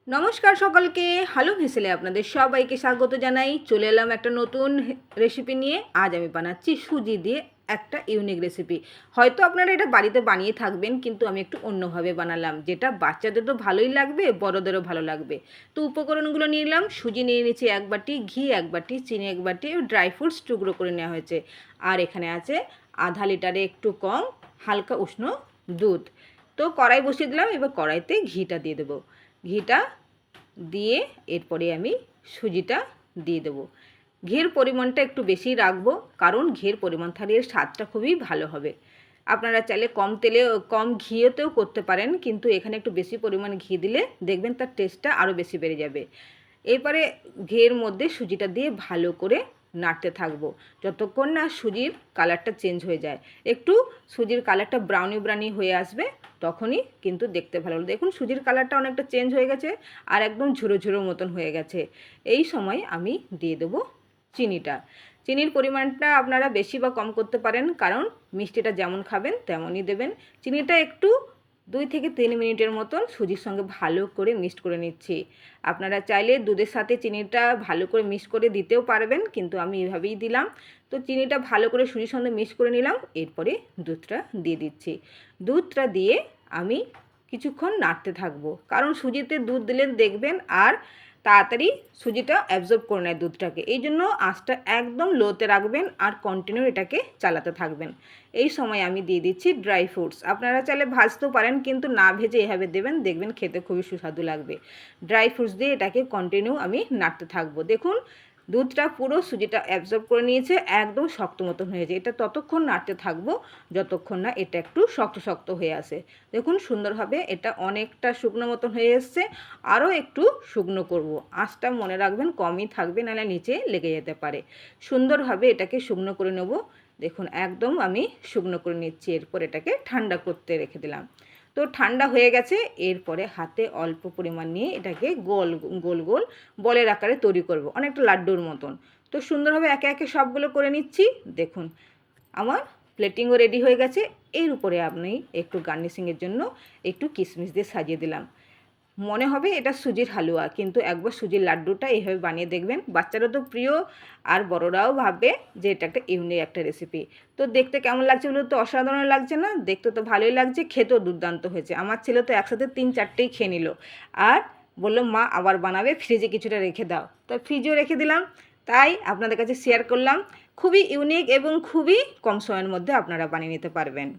নমস্কার সকলকে, হ্যালো ভেসেলে আপনাদের সবাইকে স্বাগত জানাই। চলে এলাম একটা নতুন রেসিপি নিয়ে। আজ আমি বানাচ্ছি সুজি দিয়ে একটা ইউনিক রেসিপি। হয়তো আপনারা এটা বাড়িতে বানিয়ে থাকবেন, কিন্তু আমি একটু অন্যভাবে বানালাম, যেটা বাচ্চাদের তো ভালোই লাগবে, বড়দেরও ভালো লাগবে। তো উপকরণগুলো নিয়ে নিলাম। সুজি নিয়ে নিয়েছি 1 বাটি, ঘি 1 বাটি, চিনি 1 বাটি, ড্রাই ফ্রুটস টুকরো করে নেওয়া হয়েছে। আর এখানে আছে আধা লিটারে একটু কম হালকা উষ্ণ দুধ। তো কড়াই বসিয়ে দিলাম। এবার কড়াইতে ঘিটা দিয়ে দেবো। ঘিটা দিয়ে এরপরে আমি সুজিটা দিয়ে দেবো। ঘির পরিমাণটা একটু বেশি রাখবো, কারণ ঘির পরিমাণ থাকলে এর স্বাদটা খুবই ভালো হবে। আপনারা চাইলে কম তেলে কম ঘিয়েতেও করতে পারেন, কিন্তু এখানে একটু বেশি পরিমাণ ঘি দিলে দেখবেন তার টেস্টটা আরও বেশি বেড়ে যাবে। এরপরে ঘিয়ের মধ্যে সুজিটা দিয়ে ভালো করে নাড়তে থাকবো যতক্ষণ না সুজির কালারটা চেঞ্জ হয়ে যায়। একটু সুজির কালারটা ব্রাউনি ব্রাউনি হয়ে আসবে, তখনই কিন্তু দেখতে ভালো। দেখুন সুজির কালারটা অনেকটা চেঞ্জ হয়ে গেছে আর একদম ঝুরো ঝুরো মতন হয়ে গেছে। এই সময় আমি দিয়ে দেবো চিনিটা। চিনির পরিমাণটা আপনারা বেশি বা কম করতে পারেন, কারণ মিষ্টিটা যেমন খাবেন তেমনই দেবেন। চিনিটা একটু 2 থেকে 3 মিনিটের মতন সুজির সঙ্গে ভালো করে মিক্সড করে নিচ্ছি। আপনারা চাইলে দুধের সাথে চিনিটা ভালো করে মিক্স করে দিতেও পারবেন, কিন্তু আমি এভাবেই দিলাম। তো চিনিটা ভালো করে সুজির সঙ্গে মিক্স করে নিলাম। এরপরে দুধটা দিয়ে দিচ্ছি। দুধটা দিয়ে আমি কিছুক্ষণ নাড়তে থাকবো, কারণ সুজিতে দুধ দিলে দেখবেন আর তাড়াতাড়ি সুজিটা অ্যাবজর্ব করে নেয় দুধটাকে। এই জন্য আঁচটা একদম লোতে রাখবেন আর কন্টিনিউ এটাকে চালাতে থাকবেন। এই সময় আমি দিয়ে দিচ্ছি ড্রাই ফ্রুটস। আপনারা চাইলে ভাজতেও পারেন, কিন্তু না ভেজে এভাবে দেবেন, দেখবেন খেতে খুবই সুস্বাদু লাগবে। ড্রাই ফ্রুটস দিয়ে এটাকে কন্টিনিউ আমি নাড়তে থাকবো। দেখুন দুধটা পুরো সুজিটা অ্যাবজর্ব করে নিয়েছে, একদম শক্ত মতন হয়েছে। এটা ততক্ষণ নাড়তে থাকবো যতক্ষণ না এটা একটু শক্ত শক্ত হয়ে আসে। দেখুন সুন্দরভাবে এটা অনেকটা শুকনো মতন হয়ে এসছে। আরও একটু শুকনো করব। আঁচটা মনে রাখবেন কমই থাকবে, নাহলে নিচে লেগে যেতে পারে। সুন্দরভাবে এটাকে শুকনো করে নেব। দেখুন একদম আমি শুকনো করে নিচ্ছি। এরপর এটাকে ঠান্ডা করতে রেখে দিলাম। তো ঠান্ডা হয়ে গেছে। এরপরে হাতে অল্প পরিমাণ নিয়ে এটাকে গোল গোল গোল বলের আকারে তৈরি করব, অনেকটা লাড্ডুর মতন। তো সুন্দরভাবে একে একে সবগুলো করে নিচ্ছি। দেখুন আমার প্লেটিংও রেডি হয়ে গেছে। এর উপরে আপনি একটু গার্নিশিংয়ের জন্য একটু কিশমিশ দিয়ে সাজিয়ে দিলাম। মনে হবে এটা সুজির হালুয়া, কিন্তু একবার সুজির লাড্ডুটা এইভাবে বানিয়ে দেখবেন। বাচ্চারা তো প্রিয়, আর বড়রাও ভাববে যে এটা একটা ইউনিক একটা রেসিপি। তো দেখতে কেমন লাগছে বলুন তো? অসাধারণ লাগছে না? দেখতে তো ভালোই লাগছে, খেতেও দুর্দান্ত হয়েছে। আমার ছেলে তো একসাথে 3-4টেই খেয়ে নিল, আর বললো মা আবার বানাবে, ফ্রিজে কিছুটা রেখে দাও। তো ফ্রিজেও রেখে দিলাম। তাই আপনাদের কাছে শেয়ার করলাম। খুবই ইউনিক এবং খুবই কম সময়ের মধ্যে আপনারা বানিয়ে নিতে পারবেন।